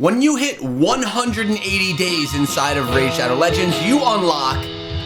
When you hit 180 days inside of Raid Shadow Legends, you unlock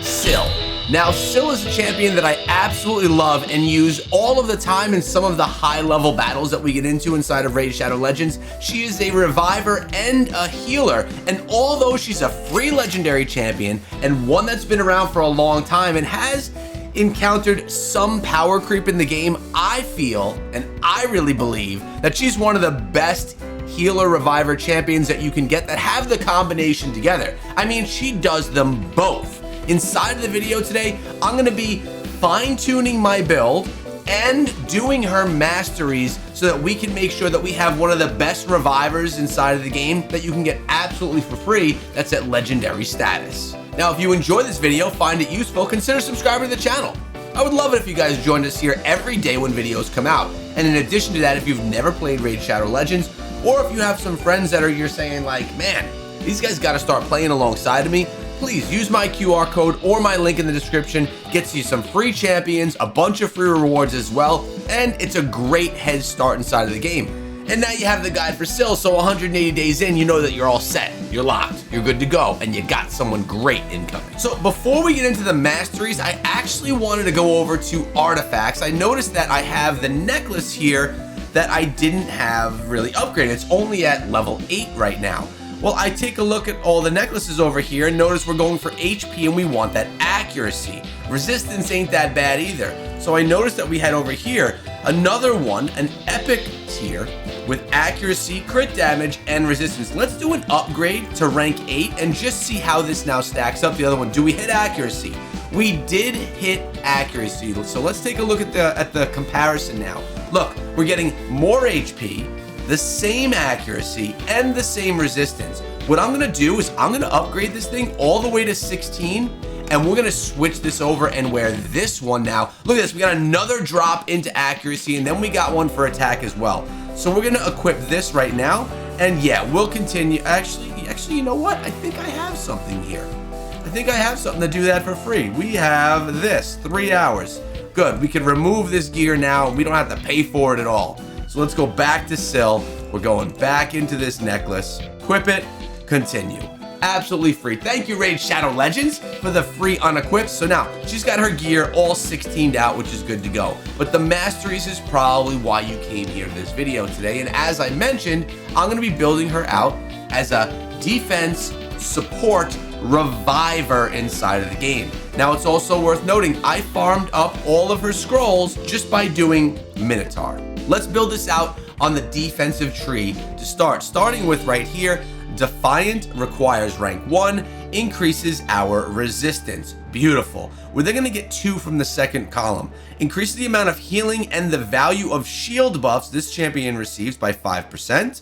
Scyl. Now, Scyl is a champion that I absolutely love and use all of the time in some of the high-level battles that we get into inside of Raid Shadow Legends. She is a reviver and a healer, and although she's a free legendary champion and one that's been around for a long time and has encountered some power creep in the game, I feel, and I really believe, that she's one of the best healer reviver champions that you can get that have the combination together. I mean, she does them both. Inside of the video today, I'm going to be fine-tuning my build and doing her masteries so that we can make sure that we have one of the best revivers inside of the game that you can get absolutely for free that's at legendary status. Now, if you enjoy this video, find it useful, consider subscribing to the channel. I would love it if you guys joined us here every day when videos come out. And in addition to that, if you've never played Raid Shadow Legends, or if you have some friends that you're saying like, man, these guys got to start playing alongside of me, please use my QR code or my link in the description. Gets you some free champions, a bunch of free rewards as well, and it's a great head start inside of the game. And now you have the guide for Scyl, so 180 days in, you know that you're all set, you're locked, you're good to go, and you got someone great incoming. So before we get into the masteries, I actually wanted to go over to artifacts. I noticed that I have the necklace here that I didn't have really upgraded. It's only at level 8 right now. Well, I take a look at all the necklaces over here and notice we're going for HP and we want that accuracy. Resistance ain't that bad either. So I noticed that we had over here another one, an epic tier with accuracy, crit damage, and resistance. Let's do an upgrade to rank 8 and just see how this now stacks up. The other one, do we hit accuracy? We did hit accuracy. So let's take a look at the comparison now. Look, we're getting more HP, the same accuracy, and the same resistance. What I'm gonna do is I'm gonna upgrade this thing all the way to 16, and we're gonna switch this over and wear this one now. Look at this, we got another drop into accuracy, and then we got one for attack as well. So we're gonna equip this right now, and yeah, we'll continue. Actually, you know what? I think I have something here. I think I have something to do that for free. We have this, 3 hours. Good, we can remove this gear now. We don't have to pay for it at all. So let's go back to Scyl. We're going back into this necklace. Equip it, continue. Absolutely free. Thank you, Raid Shadow Legends, for the free unequipped. So now, she's got her gear all 16'd out, which is good to go. But the masteries is probably why you came here to this video today. And as I mentioned, I'm gonna be building her out as a defense support reviver inside of the game. Now, it's also worth noting, I farmed up all of her scrolls just by doing Minotaur. Let's build this out on the defensive tree to start. Starting with right here, Defiant requires rank 1, increases our resistance. Beautiful. We're then gonna get 2 from the second column. Increases the amount of healing and the value of shield buffs this champion receives by 5%.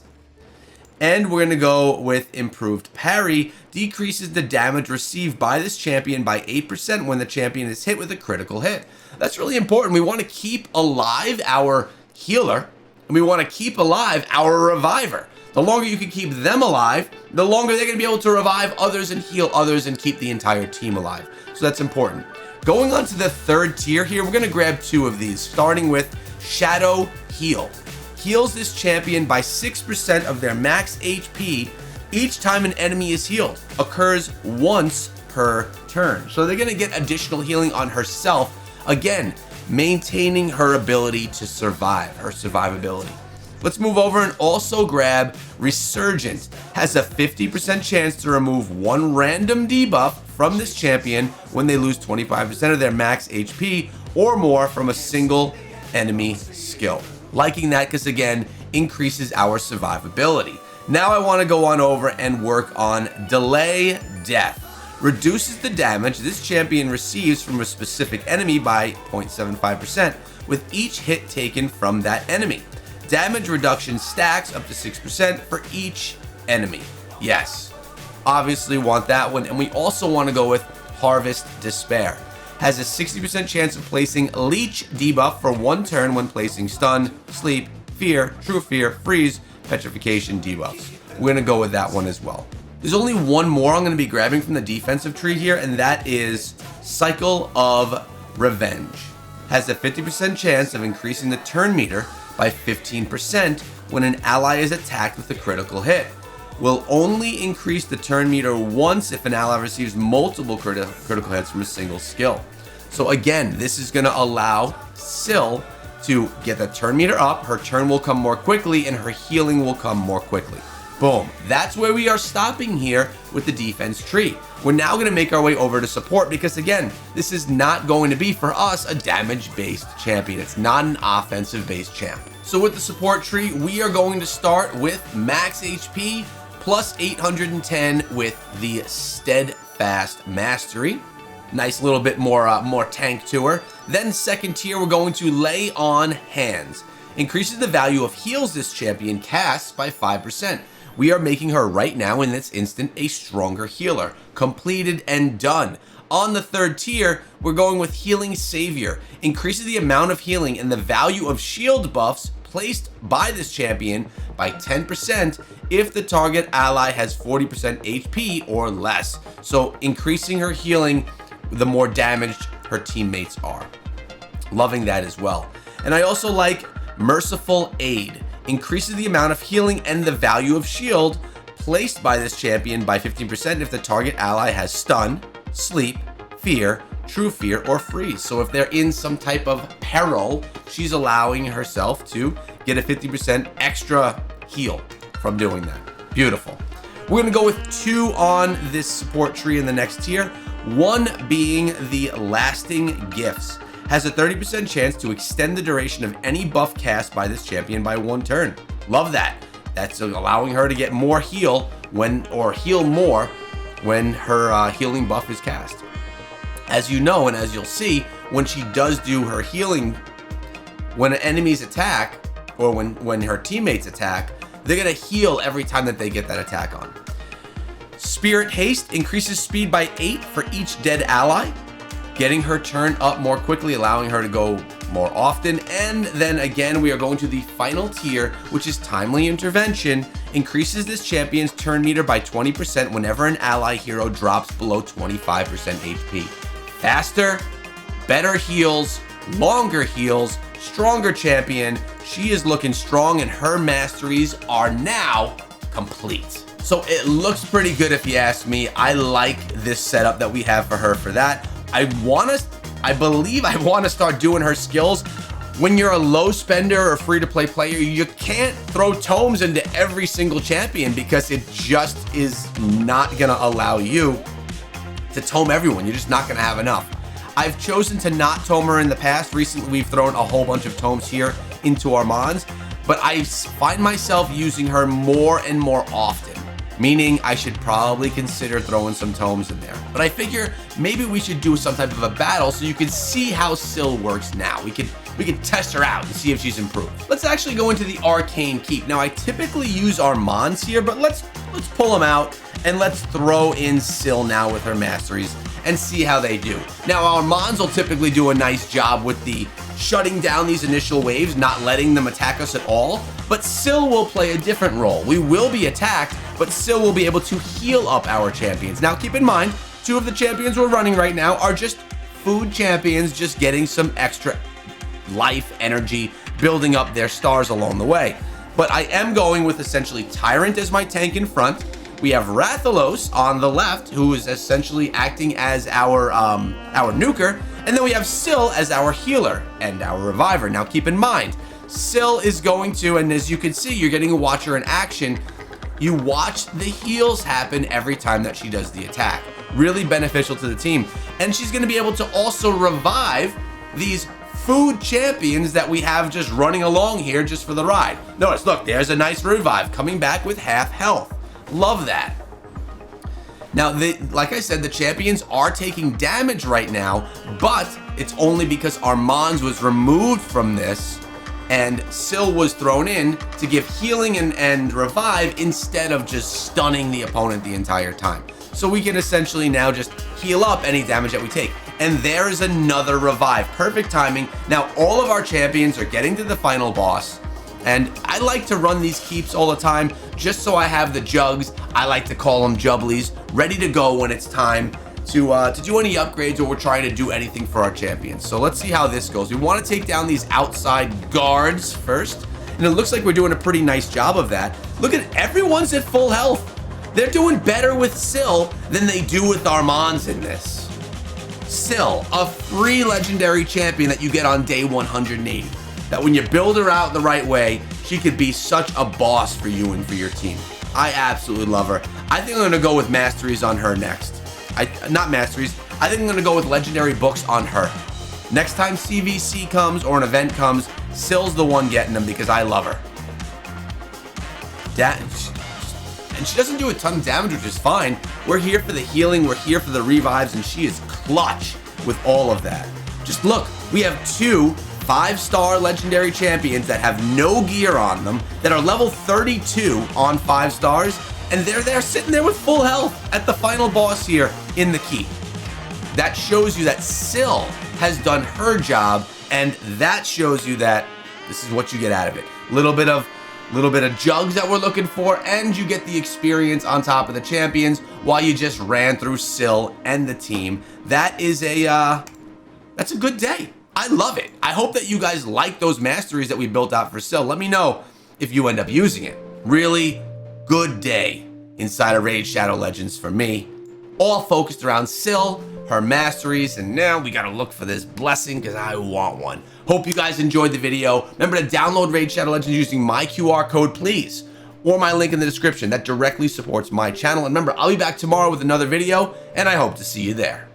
And we're gonna go with improved parry, decreases the damage received by this champion by 8% when the champion is hit with a critical hit. That's really important. We wanna keep alive our healer, and we wanna keep alive our reviver. The longer you can keep them alive, the longer they're gonna be able to revive others and heal others and keep the entire team alive. So that's important. Going on to the third tier here, we're gonna grab 2 of these, starting with Shadow Heal. Heals this champion by 6% of their max HP each time an enemy is healed. Occurs once per turn. So they're gonna get additional healing on herself, again, maintaining her ability to survive, her survivability. Let's move over and also grab Resurgent. Has a 50% chance to remove 1 random debuff from this champion when they lose 25% of their max HP or more from a single enemy skill. Liking that because, again, increases our survivability. Now I want to go on over and work on Delay Death. Reduces the damage this champion receives from a specific enemy by 0.75% with each hit taken from that enemy. Damage reduction stacks up to 6% for each enemy. Yes, obviously want that one. And we also want to go with Harvest Despair. Has a 60% chance of placing Leech debuff for 1 turn when placing Stun, Sleep, Fear, True Fear, Freeze, Petrification debuffs. We're going to go with that one as well. There's only one more I'm going to be grabbing from the defensive tree here, and that is Cycle of Revenge. Has a 50% chance of increasing the turn meter by 15% when an ally is attacked with a critical hit. will only increase the turn meter once if an ally receives multiple critical hits from a single skill. So again, this is going to allow Scyl to get the turn meter up, her turn will come more quickly, and her healing will come more quickly. Boom. That's where we are stopping here with the defense tree. We're now going to make our way over to support because, again, this is not going to be, for us, a damage-based champion. It's not an offensive-based champ. So with the support tree, we are going to start with max HP plus 810 with the Steadfast Mastery. Nice little bit more tank to her. Then second tier, we're going to Lay on Hands. Increases the value of heals this champion casts by 5%. We are making her right now in this instant a stronger healer. Completed and done. On the third tier, we're going with Healing Savior. Increases the amount of healing and the value of shield buffs placed by this champion by 10% if the target ally has 40% HP or less. So increasing her healing, the more damaged her teammates are. Loving that as well. And I also like Merciful Aid. Increases the amount of healing and the value of shield placed by this champion by 15% if the target ally has stun, sleep, fear, true fear, or freeze. So if they're in some type of peril, she's allowing herself to get a 50% extra heal from doing that. Beautiful. We're going to go with 2 on this support tree in the next tier. 1 being the Lasting Gifts. Has a 30% chance to extend the duration of any buff cast by this champion by 1 turn. Love that. That's allowing her to get more heal heal more when her healing buff is cast. As you know, and as you'll see, when she does do her healing, when enemies attack, or when her teammates attack, they're gonna heal every time that they get that attack on. Spirit Haste increases speed by 8 for each dead ally, getting her turn up more quickly, allowing her to go more often. And then again, we are going to the final tier, which is Timely Intervention. Increases this champion's turn meter by 20% whenever an ally hero drops below 25% HP. Faster, better heals, longer heals, stronger champion. She is looking strong and her masteries are now complete. So it looks pretty good if you ask me. I like this setup that we have for her for that. I believe I want to start doing her skills. When you're a low spender or free-to-play player, you can't throw tomes into every single champion because it just is not going to allow you to tome everyone. You're just not going to have enough. I've chosen to not tome her in the past. Recently, we've thrown a whole bunch of tomes here into our mons, but I find myself using her more and more often. Meaning I should probably consider throwing some tomes in there. But I figure maybe we should do some type of a battle so you can see how Scyl works now. We can test her out and see if she's improved. Let's actually go into the Arcane Keep. Now I typically use our mons here, but let's pull them out and let's throw in Scyl now with her masteries and see how they do. Now our mons will typically do a nice job with the shutting down these initial waves, not letting them attack us at all, but Scyl will play a different role. We will be attacked, but Scyl will be able to heal up our champions. Now keep in mind, 2 of the champions we're running right now are just food champions, just getting some extra life, energy, building up their stars along the way. But I am going with essentially Tyrant as my tank in front. We have Rathalos on the left, who is essentially acting as our nuker, and then we have Scyl as our healer and our reviver. Now keep in mind, Scyl is going to, and as you can see, you're getting a watcher in action. You watch the heals happen every time that she does the attack. Really beneficial to the team. And she's going to be able to also revive these food champions that we have just running along here just for the ride. Notice, look, there's a nice revive coming back with half health. Love that. Now, like I said, the champions are taking damage right now, but it's only because our mons was removed from this and Scyl was thrown in to give healing and revive instead of just stunning the opponent the entire time. So we can essentially now just heal up any damage that we take. And there is another revive. Perfect timing. Now all of our champions are getting to the final boss. And I like to run these keeps all the time just so I have the jugs. I like to call them jubblies, ready to go when it's time to do any upgrades or we're trying to do anything for our champions. So let's see how this goes. We want to take down these outside guards first. and it looks like we're doing a pretty nice job of that. Look at everyone's at full health. They're doing better with Scyl than they do with Armands in this. Scyl, a free legendary champion that you get on day 180. That when you build her out the right way, she could be such a boss for you and for your team. I absolutely love her. I think I'm gonna go with Masteries on her next. Not Masteries, I think I'm gonna go with Legendary Books on her. Next time CVC comes or an event comes, Syl's the one getting them because I love her. And she doesn't do a ton of damage, which is fine. We're here for the healing, we're here for the revives, and she is clutch with all of that. Just look, we have 2 5-star legendary champions that have no gear on them, that are level 32 on 5 stars, and they're there sitting there with full health at the final boss here in the keep. That shows you that Scyl has done her job, and that shows you that this is what you get out of it. Little bit of jugs that we're looking for, and you get the experience on top of the champions while you just ran through Scyl and the team. That is that's a good day. I love it. I hope that you guys like those masteries that we built out for Scyl. Let me know if you end up using it. Really good day inside of Raid Shadow Legends for me. All focused around Scyl, her masteries, and now we gotta look for this blessing because I want one. Hope you guys enjoyed the video. Remember to download Raid Shadow Legends using my QR code, please, or my link in the description. That directly supports my channel. And remember, I'll be back tomorrow with another video, and I hope to see you there.